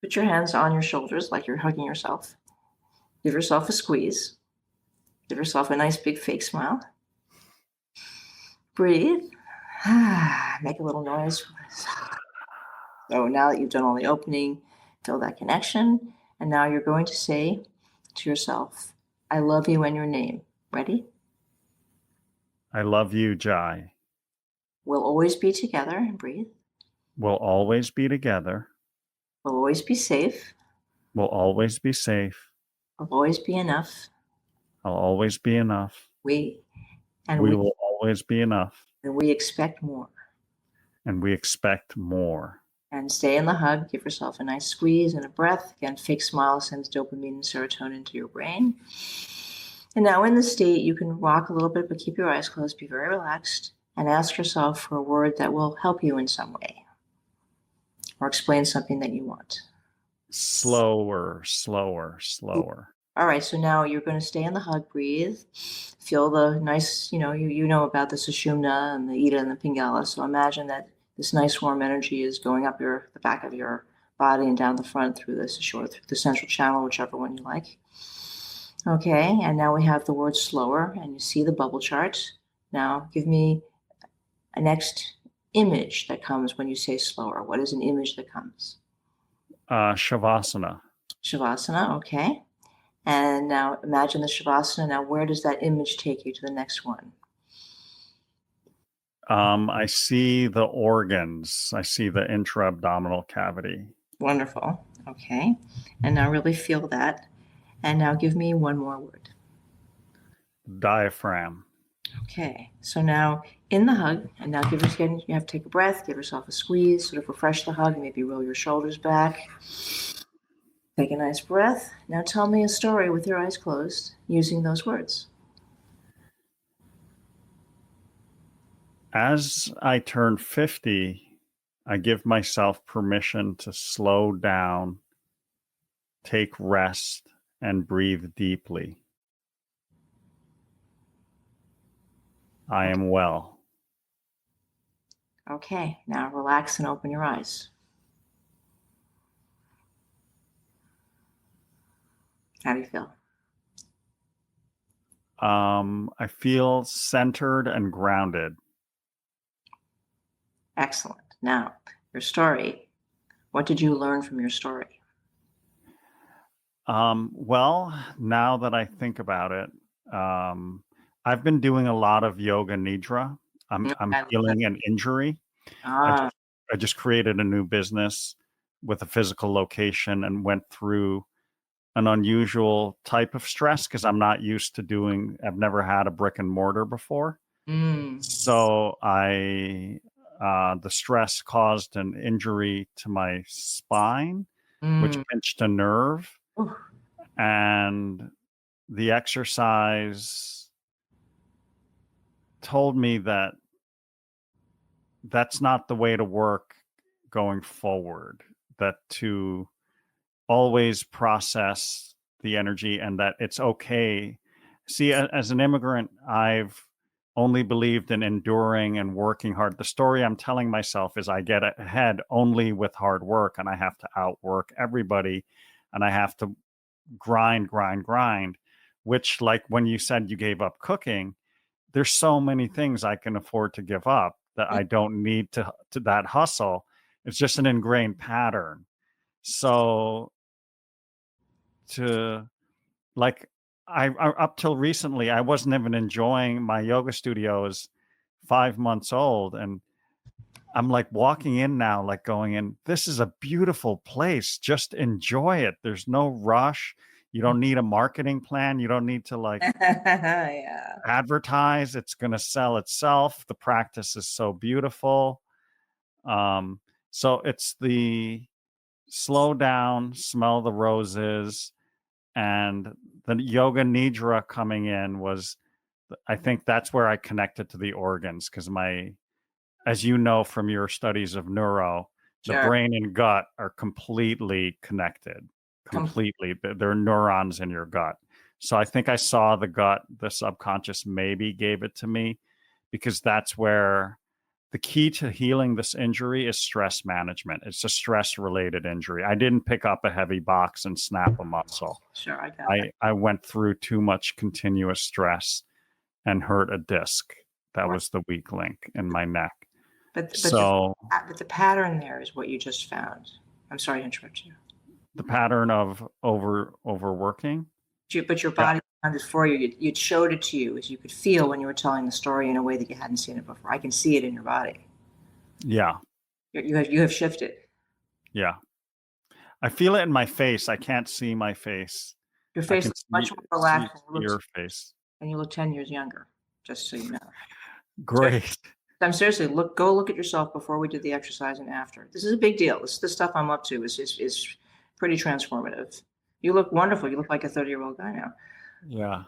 Put your hands on your shoulders like you're hugging yourself. Give yourself a squeeze. Give yourself a nice big fake smile. Breathe. Make a little noise. So now that you've done all the opening, feel that connection. And now you're going to say to yourself, I love you and your name. Ready? I love you, Jai. We'll always be together. And breathe. We'll always be together. We'll always be safe. We'll always be safe. I'll always be enough. I'll always be enough. We will always be enough. And we expect more. And we expect more. And stay in the hug. Give yourself a nice squeeze and a breath. Again, fake smile sends dopamine and serotonin to your brain. And now in the state, you can rock a little bit, but keep your eyes closed. Be very relaxed. And ask yourself for a word that will help you in some way. Or explain something that you want. Slower, slower, slower. All right, so now you're going to stay in the hug, breathe. Feel the nice, you know about the Sushumna and the Ida and the Pingala. So imagine that this nice warm energy is going up the back of your body and down the front through the central channel, whichever one you like. Okay, and now we have the word slower, and you see the bubble chart. Now give me a next image that comes when you say slower. What is an image that comes? Shavasana. Shavasana, okay. And now imagine the Shavasana. Now, where does that image take you to the next one? I see the organs. I see the intra-abdominal cavity. Wonderful. Okay. And now really feel that. And now give me one more word. Diaphragm. Okay. So now in the hug, and now you have to take a breath, give yourself a squeeze, sort of refresh the hug, maybe roll your shoulders back. Take a nice breath. Now tell me a story with your eyes closed using those words. As I turn 50, I give myself permission to slow down, take rest, and breathe deeply. I am well. Okay, now relax and open your eyes. How do you feel? I feel centered and grounded. Excellent. Now, your story. What did you learn from your story? Well, now that I think about it, I've been doing a lot of yoga nidra. I'm feeling an injury. I just created a new business with a physical location and went through an unusual type of stress because I'm not used to I've never had a brick and mortar before. So the stress caused an injury to my spine, which pinched a nerve. And the exercise told me that that's not the way to work going forward, that to always process the energy and that it's okay. See, as an immigrant, I've only believed in enduring and working hard. The story I'm telling myself is I get ahead only with hard work, and I have to outwork everybody, and I have to grind, which, like when you said you gave up cooking, there's so many things I can afford to give up that I don't need to that hustle. It's just an ingrained pattern. So I up till recently, I wasn't even enjoying my yoga studio is 5 months old. And I'm like walking in now, like going in, this is a beautiful place. Just enjoy it. There's no rush. You don't need a marketing plan. You don't need to advertise. It's going to sell itself. The practice is so beautiful. So it's the slow down, smell the roses, and the yoga nidra coming in was, I think that's where I connected to the organs because as you know from your studies of neuro, the brain and gut are completely connected. Completely. There are neurons in your gut. So I think I saw the gut, the subconscious maybe gave it to me because that's where the key to healing this injury is stress management. It's a stress related injury. I didn't pick up a heavy box and snap a muscle. Sure, I got it. I went through too much continuous stress and hurt a disc. That was the weak link in my neck. But the pattern there is what you just found. I'm sorry to interrupt you. The pattern of overworking. But your body found it for you. It showed it to you as you could feel when you were telling the story in a way that you hadn't seen it before. I can see it in your body. Yeah. You have shifted. Yeah. I feel it in my face. I can't see my face. Your face looks much more relaxed. Your face. And you look 10 years younger, just so you know. Great. I'm seriously, go look at yourself before we did the exercise and after. This is a big deal. This stuff I'm up to is pretty transformative. You look wonderful. You look like a 30-year-old guy now. Yeah.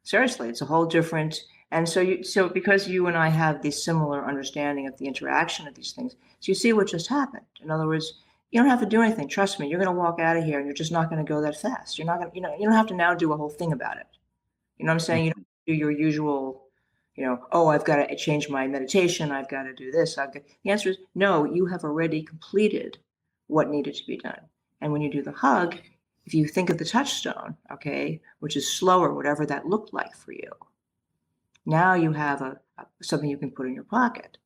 Seriously, it's a whole different. And so because you and I have this similar understanding of the interaction of these things, so you see what just happened. In other words, you don't have to do anything. Trust me, you're going to walk out of here and you're just not going to go that fast. You're not going to, you don't have to now do a whole thing about it. You know what I'm saying? You don't do your usual, oh, I've got to change my meditation. I've got to do this. The answer is no, you have already completed what needed to be done. And when you do the hug, if you think of the touchstone, okay, which is slower, whatever that looked like for you, now you have something you can put in your pocket.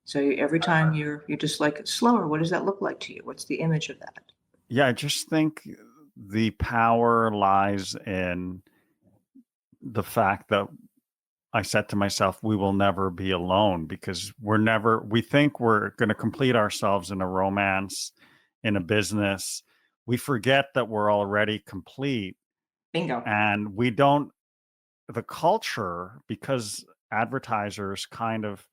So every time you're just like slower, what does that look like to you? What's the image of that? Yeah, I just think the power lies in the fact that I said to myself, we will never be alone, because we think we're going to complete ourselves in a romance, in a business. We forget that we're already complete. Bingo. And the culture, because advertisers kind of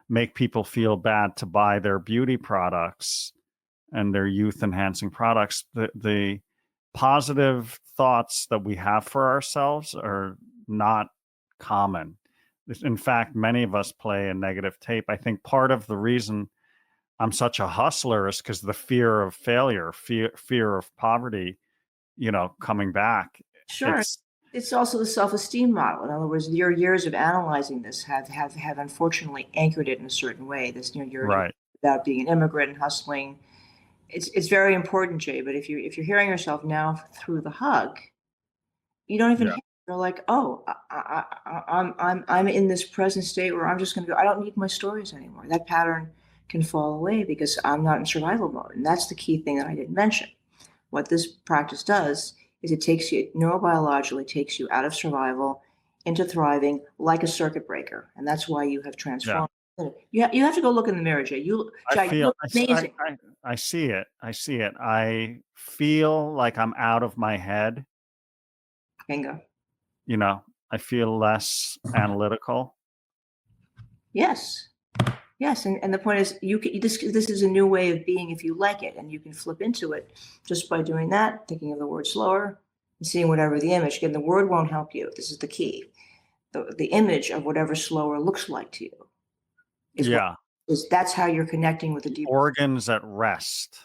make people feel bad to buy their beauty products and their youth enhancing products, the positive thoughts that we have for ourselves are not common. In fact, many of us play a negative tape. I think part of the reason I'm such a hustler is because the fear of failure, fear of poverty, coming back. Sure. It's also the self-esteem model. In other words, your years of analyzing this have unfortunately anchored it in a certain way. This, you're right about being an immigrant and hustling. It's very important, Jay. But if you're hearing yourself now through the hug, you don't even. You're like, oh, I'm in this present state where I'm just going to go. I don't need my stories anymore. That pattern can fall away because I'm not in survival mode, and that's the key thing that I didn't mention. What this practice does is it neurobiologically takes you out of survival into thriving like a circuit breaker, and that's why you have transformed. Yeah. You have to go look in the mirror, Jay. You look amazing. I see it. I feel like I'm out of my head. Bingo. I feel less analytical. Yes. And the point is, this is a new way of being if you like it, and you can flip into it just by doing that, thinking of the word slower, and seeing whatever the image. Again, the word won't help you. This is the key. The image of whatever slower looks like to you. That's how you're connecting with the deep organs at rest.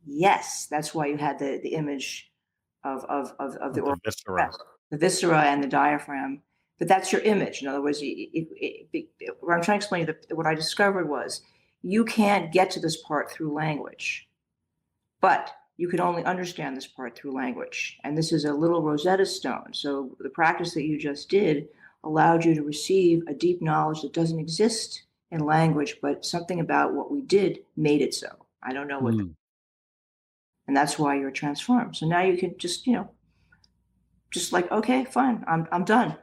Yes, that's why you had the image of the viscera. The viscera and the diaphragm, but that's your image. In other words, what I'm trying to explain, what I discovered was you can't get to this part through language, but you can only understand this part through language. And this is a little Rosetta Stone. So the practice that you just did allowed you to receive a deep knowledge that doesn't exist in language, but something about what we did made it so. I don't know what, and that's why you're transformed. So now you can just, just like, okay, fine, I'm done.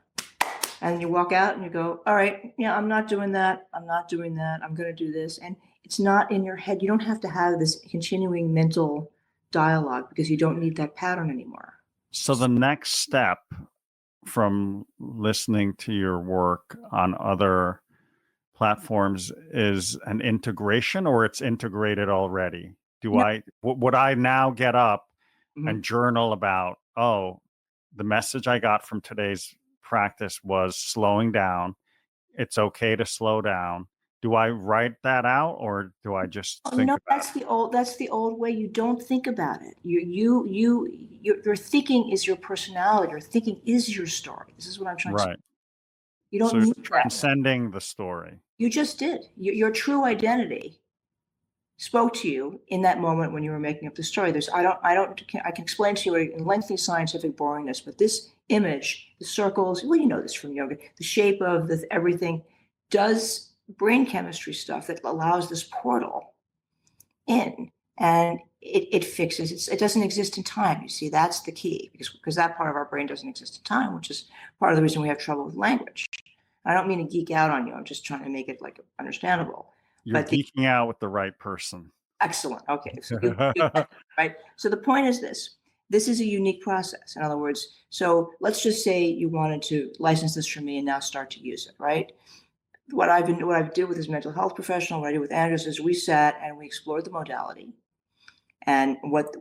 And you walk out and you go, all right, yeah, I'm not doing that. I'm going to do this. And it's not in your head. You don't have to have this continuing mental dialogue because you don't need that pattern anymore. So the next step from listening to your work on other platforms is an integration, or it's integrated already? Would I now get up and journal about, the message I got from today's practice was slowing down. It's okay to slow down. Do I write that out, or do I just think about it? That's the old way. You don't think about it. Your thinking is your personality. Your thinking is your story. This is what I'm trying to say. You don't So you're need that. transcending the story. You just did. Your true identity spoke to you in that moment when you were making up the story. I can explain to you in lengthy scientific boringness, but this image, the circles, well, you know this from yoga, the shape of everything does brain chemistry stuff that allows this portal in, and it fixes it. It doesn't exist in time. You see, that's the key, because that part of our brain doesn't exist in time, which is part of the reason we have trouble with language. I don't mean to geek out on you. I'm just trying to make it like understandable. You're But geeking out with the right person. excellent. Okay. So right. So the point is this. This is a unique process. In other words, so let's just say you wanted to license this from me and now start to use it, right? What I did with this mental health professional, what I did with Andrews, is we sat and we explored the modality and what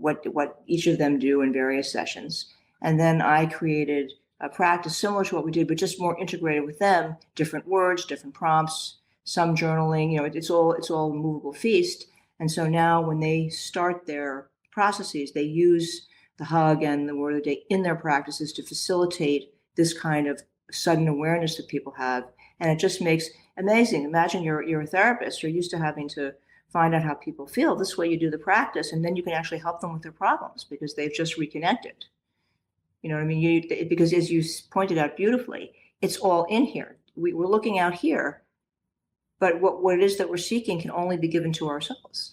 each of them do in various sessions. And then I created a practice similar to what we did, but just more integrated with them, different words, different prompts, some journaling, it's all movable feast. And so now when they start their processes, they use the hug and the word of the day in their practices to facilitate this kind of sudden awareness that people have. And it just makes amazing. Imagine you're a therapist, you're used to having to find out how people feel. This way you do the practice, and then you can actually help them with their problems because they've just reconnected. You know what I mean? Because as you pointed out beautifully, it's all in here. We're looking out here, but what it is that we're seeking can only be given to ourselves.